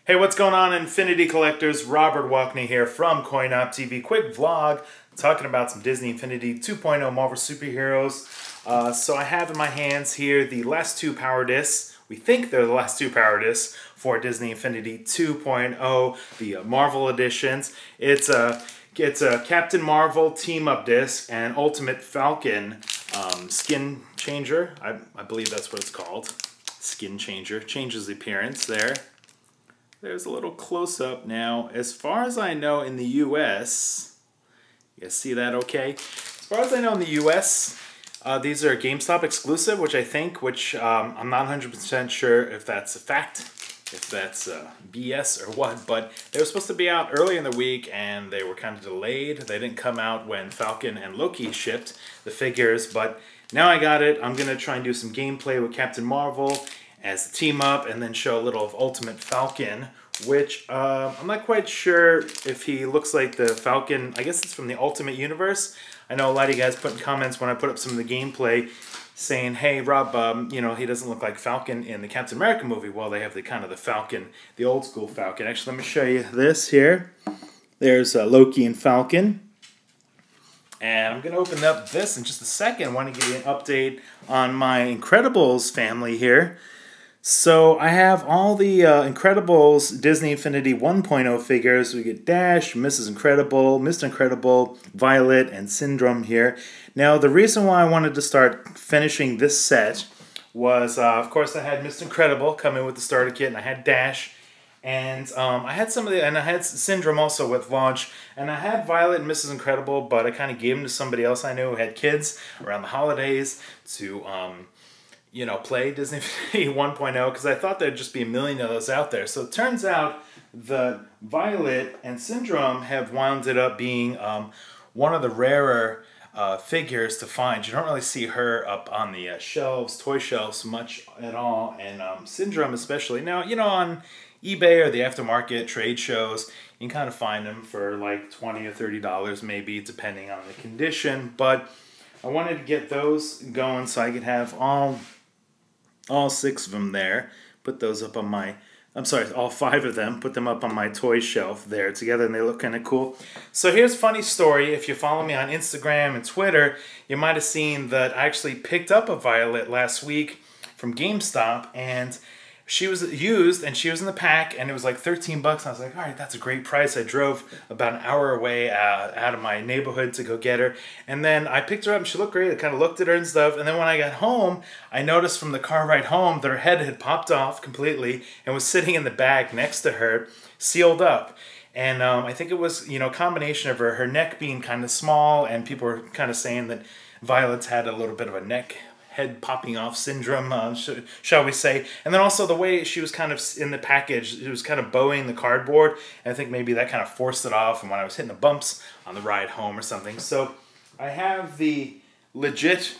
Hey, what's going on, Infinity Collectors? Robert Walkney here from CoinOpTV. Quick vlog talking about some Disney Infinity 2.0 Marvel superheroes. So I have in my hands here the last two power discs. We think they're the last two power discs for Disney Infinity 2.0, the Marvel editions. It's a Captain Marvel team-up disc and Ultimate Falcon skin changer. I believe that's what it's called. Skin changer. Changes the appearance there. There's a little close-up now. As far as I know in the US, you guys see that okay? As far as I know in the US, these are GameStop exclusive, I'm not 100% sure if that's a fact, if that's BS or what, but they were supposed to be out early in the week and they were kind of delayed. They didn't come out when Falcon and Loki shipped the figures, but now I got it. I'm going to try and do some gameplay with Captain Marvel as a team up and then show a little of Ultimate Falcon, which I'm not quite sure if he looks like the Falcon. I guess it's from the Ultimate Universe. I know a lot of you guys put in comments when I put up some of the gameplay saying, hey Rob, you know, he doesn't look like Falcon in the Captain America movie. Well, they have the kind of the Falcon, the old school Falcon. Actually, let me show you this here. There's Loki and Falcon. And I'm going to open up this in just a second. I want to give you an update on my Incredibles family here. So I have all the Incredibles Disney Infinity 1.0 figures. We get Dash, Mrs. Incredible, Mr. Incredible, Violet, and Syndrome here. Now the reason why I wanted to start finishing this set was, of course, I had Mr. Incredible come in with the starter kit, and I had Dash, and I had some of the, and I had Syndrome also with launch, and I had Violet and Mrs. Incredible, but I kind of gave them to somebody else I knew who had kids around the holidays to you know, play Disney Infinity 1.0 because I thought there'd just be a million of those out there. So it turns out the Violet and Syndrome have wound up being one of the rarer figures to find. You don't really see her up on the shelves, toy shelves, much at all, and Syndrome especially. Now, you know, on eBay or the aftermarket trade shows, you can kind of find them for like $20 or $30 maybe, depending on the condition. But I wanted to get those going so I could have all six of them there, put those up on my, I'm sorry, all five of them, put them up on my toy shelf there together, and they look kind of cool. So here's a funny story. If you follow me on Instagram and Twitter, you might have seen that I actually picked up a Violet last week from GameStop, and she was used, and she was in the pack, and it was like 13 bucks. I was like, all right, that's a great price. I drove about an hour away out of my neighborhood to go get her. And then I picked her up, and she looked great. I kind of looked at her and stuff. And then when I got home, I noticed from the car ride home that her head had popped off completely and was sitting in the bag next to her, sealed up. And I think it was, you know, a combination of her neck being kind of small, and people were kind of saying that Violet's had a little bit of a head popping off syndrome, shall we say. And then also the way she was kind of in the package, it was kind of bowing the cardboard, and I think maybe that kind of forced it off, and when I was hitting the bumps on the ride home or something. So I have the legit,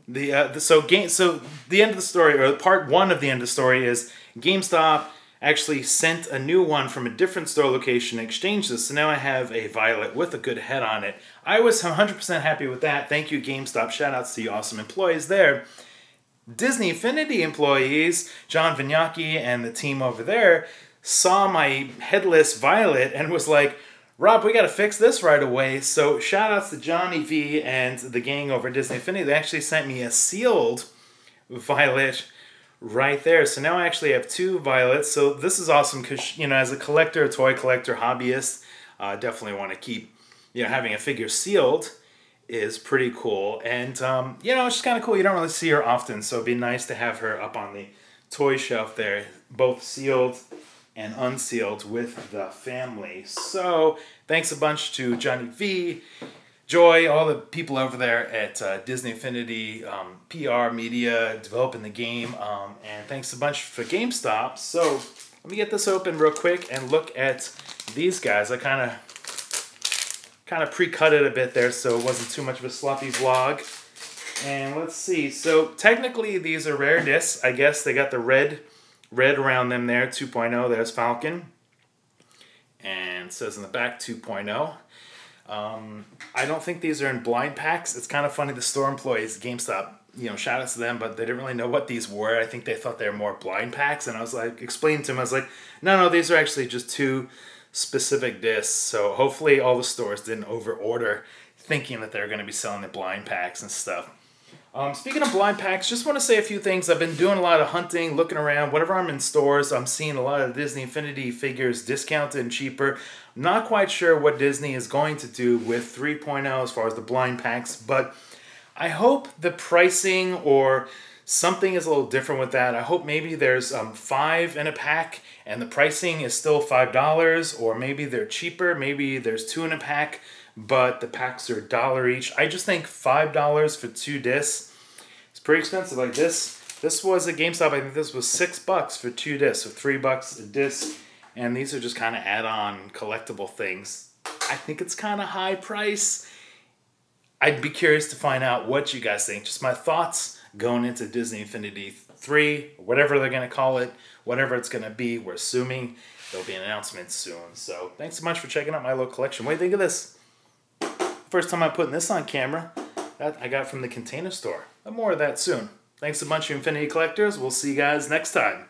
so the end of the story, or part one of the end of the story, is GameStop actually sent a new one from a different store location and exchanged this. So now I have a Violet with a good head on it. I was 100% happy with that. Thank you, GameStop. Shout outs to you awesome employees there. Disney Infinity employees, John Vignacchi and the team over there, saw my headless Violet and was like, Rob, we got to fix this right away. So shout outs to Johnny V and the gang over at Disney Infinity. They actually sent me a sealed Violet right there. So now I actually have two Violets. So this is awesome because, you know, as a collector, a toy collector, hobbyist, definitely want to keep, you know, having a figure sealed is pretty cool. And, you know, it's just kind of cool. You don't really see her often, so it'd be nice to have her up on the toy shelf there, both sealed and unsealed with the family. So thanks a bunch to Johnny V, Joy, all the people over there at Disney Infinity, PR, media, developing the game, and thanks a bunch for GameStop. So let me get this open real quick and look at these guys. I kind of pre-cut it a bit there so it wasn't too much of a sloppy vlog. And let's see. So technically these are rare discs. I guess they got the red around them there, 2.0. There's Falcon. And it says in the back 2.0. I don't think these are in blind packs. It's kind of funny, the store employees, GameStop, shout outs to them, but they didn't really know what these were. I think they thought they were more blind packs, and I was like, explaining to them, I was like, no, these are actually just 2 specific discs. So hopefully all the stores didn't over order thinking that they're going to be selling the blind packs and stuff. Speaking of blind packs, just want to say a few things. I've been doing a lot of hunting, looking around. Whenever I'm in stores, I'm seeing a lot of Disney Infinity figures discounted and cheaper. I'm not quite sure what Disney is going to do with 3.0 as far as the blind packs, but I hope the pricing or something is a little different with that. I hope maybe there's 5 in a pack and the pricing is still $5, or maybe they're cheaper. Maybe there's 2 in a pack, but the packs are $1 each. I just think $5 for 2 discs. It's pretty expensive. Like this was at GameStop. I think this was $6 for 2 discs, so $3 a disc. And these are just kind of add-on collectible things. I think it's kind of high price. I'd be curious to find out what you guys think. Just my thoughts going into Disney Infinity 3, or whatever they're going to call it, whatever it's going to be. We're assuming there'll be an announcement soon. So thanks so much for checking out my little collection. What do you think of this? First time I'm putting this on camera. That I got from the Container Store. More of that soon. Thanks a bunch, you Infinity Collectors. We'll see you guys next time.